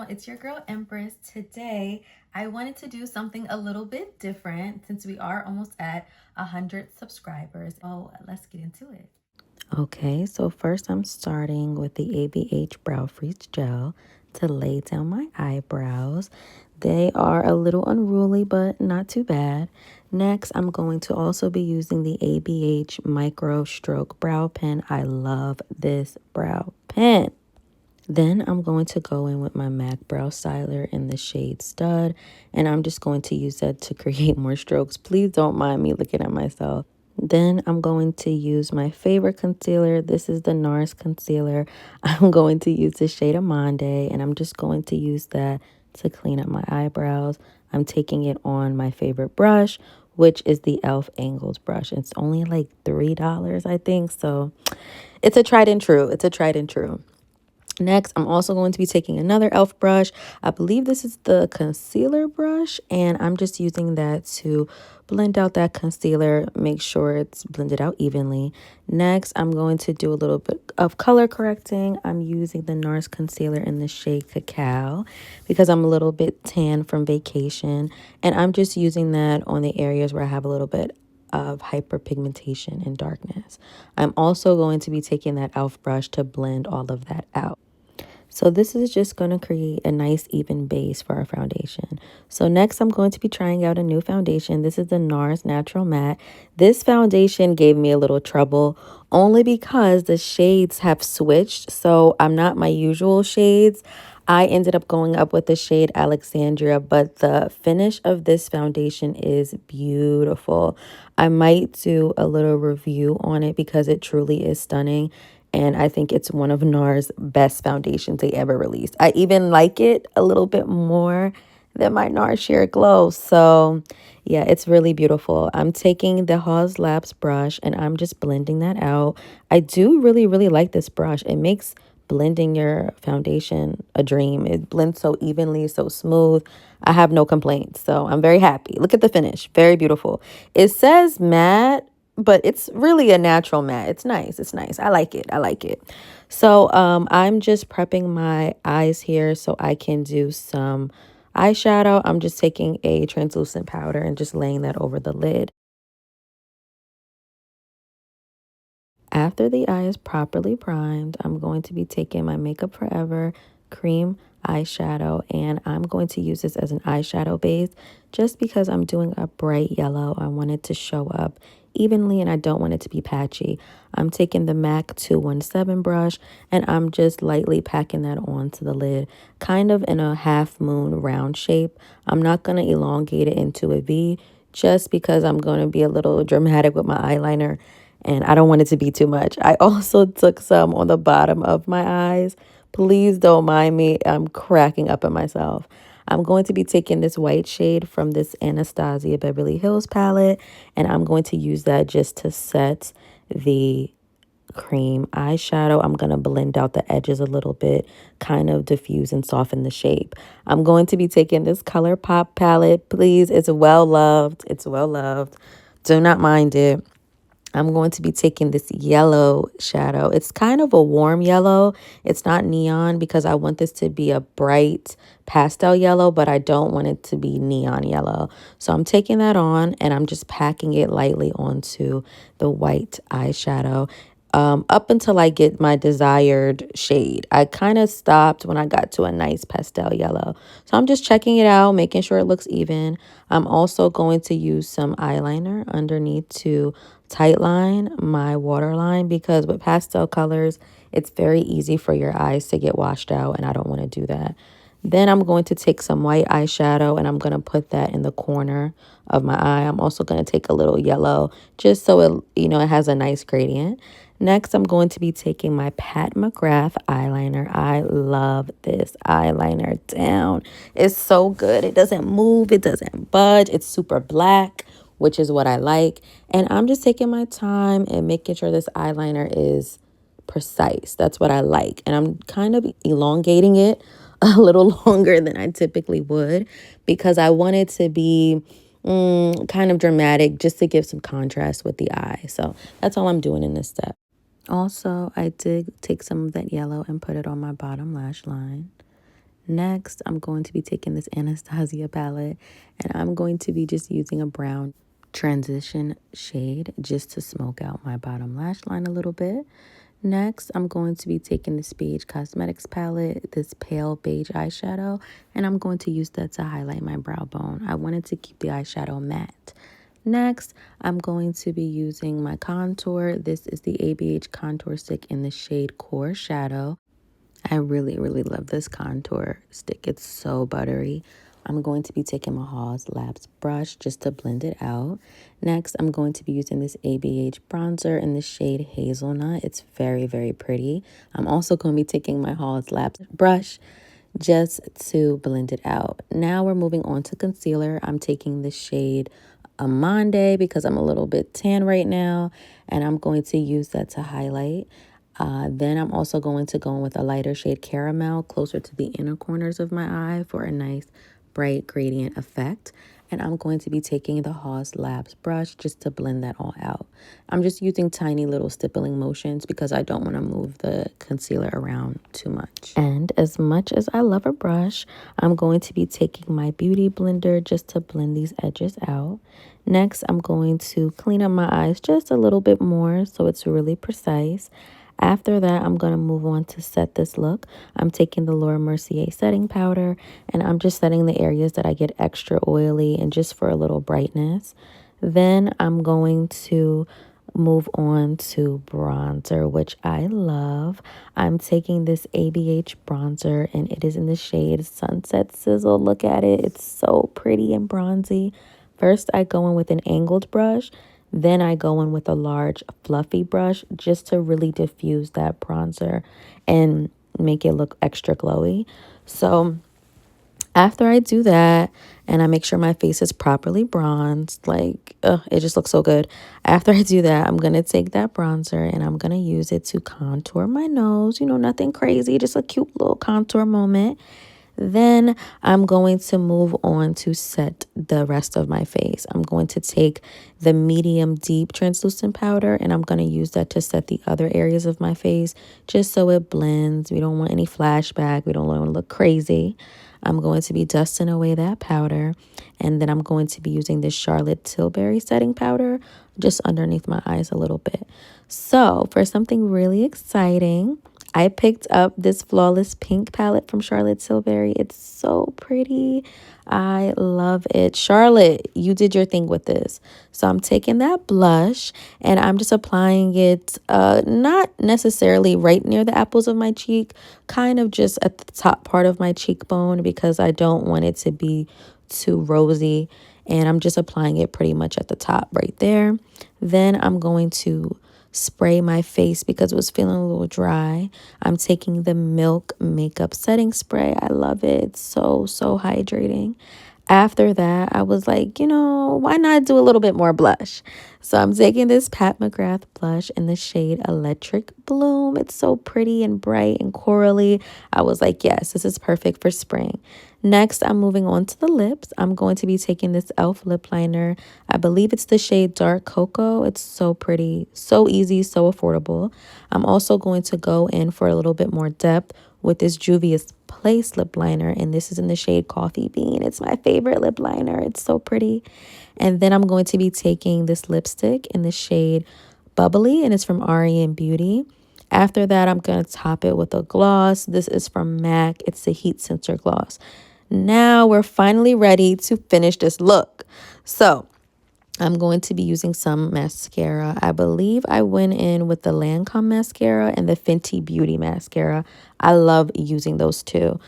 channel. It's your girl Empress. Today I wanted to do something a little bit different since we are almost at 100 subscribers. Oh, let's get into it. Okay, so first I'm starting with the ABH Brow Freeze Gel to lay down my eyebrows. They are a little unruly, but not too bad. Next, I'm going to also be using the ABH Micro Stroke Brow Pen. I love this brow pen. Then I'm going to go in with my MAC Brow Styler in the shade Stud, and I'm just going to use that to create more strokes. Please don't mind me looking at myself. Then I'm going to use my favorite concealer. This is the NARS concealer. I'm going to use the shade Amande, and I'm just going to use that to clean up my eyebrows. I'm taking it on my favorite brush, which is the e.l.f. Angles brush. It's only like $3, I think, so it's a tried and true. It's a tried and true. Next, I'm also going to be taking another e.l.f. brush. I believe this is the concealer brush, and I'm just using that to blend out that concealer, make sure it's blended out evenly. Next, I'm going to do a little bit of color correcting. I'm using the NARS concealer in the shade Cacao because I'm a little bit tan from vacation, and I'm just using that on the areas where I have a little bit of hyperpigmentation and darkness. I'm also going to be taking that e.l.f. brush to blend all of that out. So this is just going to create a nice even base for our foundation. So next I'm going to be trying out a new foundation. This is the NARS Natural Matte. This foundation gave me a little trouble only because the shades have switched. So I'm not my usual shades. I ended up going up with the shade Alexandria, but the finish of this foundation is beautiful. I might do a little review on it because it truly is stunning. And I think it's one of NARS' best foundations they ever released. I even like it a little bit more than my NARS Sheer Glow. So yeah, it's really beautiful. I'm taking the Haws Labs brush and I'm just blending that out. I do really like this brush. It makes blending your foundation a dream. It blends so evenly, so smooth. I have no complaints. So I'm very happy. Look at the finish. Very beautiful. It says matte, but it's really a natural matte. It's nice. It's nice. I like it. I like it. So I'm just prepping my eyes here so I can do some eyeshadow. I'm just taking a translucent powder and just laying that over the lid. After the eye is properly primed, I'm going to be taking my Makeup Forever cream eyeshadow, and I'm going to use this as an eyeshadow base just because I'm doing a bright yellow. I want it to show up evenly and I don't want it to be patchy. I'm taking the MAC 217 brush and I'm just lightly packing that onto the lid, kind of in a half moon round shape. I'm not going to elongate it into a V just because I'm going to be a little dramatic with my eyeliner and I don't want it to be too much. I also took some on the bottom of my eyes. Please don't mind me. I'm cracking up at myself. I'm going to be taking this white shade from this Anastasia Beverly Hills palette, and I'm going to use that just to set the cream eyeshadow. I'm going to blend out the edges a little bit, kind of diffuse and soften the shape. I'm going to be taking this ColourPop palette. Please, it's well loved. It's well loved. Do not mind it. I'm going to be taking this yellow shadow. It's kind of a warm yellow. It's not neon because I want this to be a bright pastel yellow, but I don't want it to be neon yellow. So I'm taking that on and I'm just packing it lightly onto the white eyeshadow. Up until I get my desired shade. I kind of stopped when I got to a nice pastel yellow. So I'm just checking it out, making sure it looks even. I'm also going to use some eyeliner underneath to tightline my waterline because with pastel colors, it's very easy for your eyes to get washed out, and I don't want to do that. Then I'm going to take some white eyeshadow and I'm going to put that in the corner of my eye. I'm also going to take a little yellow just so it has a nice gradient. Next, I'm going to be taking my Pat McGrath eyeliner. I love this eyeliner down. It's so good. It doesn't move. It doesn't budge. It's super black, which is what I like. And I'm just taking my time and making sure this eyeliner is precise. That's what I like. And I'm kind of elongating it a little longer than I typically would because I want it to be kind of dramatic just to give some contrast with the eye. So that's all I'm doing in this step. Also, I did take some of that yellow and put it on my bottom lash line. Next, I'm going to be taking this Anastasia palette, and I'm going to be just using a brown transition shade just to smoke out my bottom lash line a little bit. Next, I'm going to be taking this Beige Cosmetics palette, this pale beige eyeshadow, and I'm going to use that to highlight my brow bone. I wanted to keep the eyeshadow matte. Next, I'm going to be using my contour. This is the ABH contour stick in the shade Core Shadow. I really, really love this contour stick. It's so buttery. I'm going to be taking my Halls Labs brush just to blend it out. Next, I'm going to be using this ABH bronzer in the shade Hazelnut. It's very, very pretty. I'm also going to be taking my Halls Labs brush just to blend it out. Now we're moving on to concealer. I'm taking the shade Amande because I'm a little bit tan right now, and I'm going to use that to highlight. Then I'm also going to go in with a lighter shade Caramel closer to the inner corners of my eye for a nice bright gradient effect. And I'm going to be taking the Haws Labs brush just to blend that all out. I'm just using tiny little stippling motions because I don't want to move the concealer around too much. And as much as I love a brush, I'm going to be taking my beauty blender just to blend these edges out. Next, I'm going to clean up my eyes just a little bit more so it's really precise. After that, I'm going to move on to set this look. I'm taking the Laura Mercier setting powder, and I'm just setting the areas that I get extra oily and just for a little brightness. Then I'm going to move on to bronzer, which I love. I'm taking this ABH bronzer, and it is in the shade Sunset Sizzle. Look at it. It's so pretty and bronzy. First, I go in with an angled brush. Then I go in with a large fluffy brush just to really diffuse that bronzer and make it look extra glowy. So after I do that and I make sure my face is properly bronzed, like, it just looks so good. After I do that, I'm going to take that bronzer and I'm going to use it to contour my nose. You know, nothing crazy, just a cute little contour moment. Then I'm going to move on to set the rest of my face. I'm going to take the medium deep translucent powder and I'm going to use that to set the other areas of my face just so it blends. We don't want any flashback. We don't want to look crazy. I'm going to be dusting away that powder, and then I'm going to be using this Charlotte Tilbury setting powder just underneath my eyes a little bit. So for something really exciting, I picked up this Flawless Pink palette from Charlotte Tilbury. It's so pretty. I love it. Charlotte, you did your thing with this. So I'm taking that blush and I'm just applying it, not necessarily right near the apples of my cheek, kind of just at the top part of my cheekbone because I don't want it to be too rosy. And I'm just applying it pretty much at the top right there. Then I'm going to spray my face because it was feeling a little dry. I'm taking the Milk Makeup Setting Spray. I love it. It's so, so hydrating. After that, I was like, you know, why not do a little bit more blush? So I'm taking this Pat McGrath blush in the shade Electric Bloom. It's so pretty and bright and corally. I was like, yes, this is perfect for spring. Next, I'm moving on to the lips. I'm going to be taking this e.l.f. lip liner. I believe it's the shade Dark Cocoa. It's so pretty, so easy, so affordable. I'm also going to go in for a little bit more depth with this Juvia's Place lip liner, and this is in the shade Coffee Bean. It's my favorite lip liner. It's so pretty. And then I'm going to be taking this lipstick in the shade Bubbly, and it's from Ariane Beauty. After that, I'm going to top it with a gloss. This is from MAC. It's the Heat Sensor Gloss. Now we're finally ready to finish this look. So I'm going to be using some mascara. I believe I went in with the Lancome mascara and the Fenty Beauty mascara. I love using those two.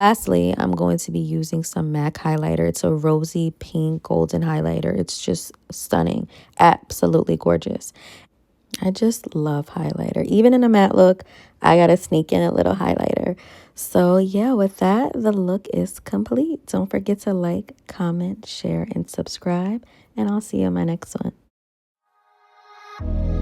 Lastly, I'm going to be using some MAC highlighter. It's a rosy pink golden highlighter. It's just stunning. Absolutely gorgeous. I just love highlighter. Even in a matte look, I gotta sneak in a little highlighter. So yeah, with that, the look is complete. Don't forget to like, comment, share, and subscribe. And I'll see you in my next one.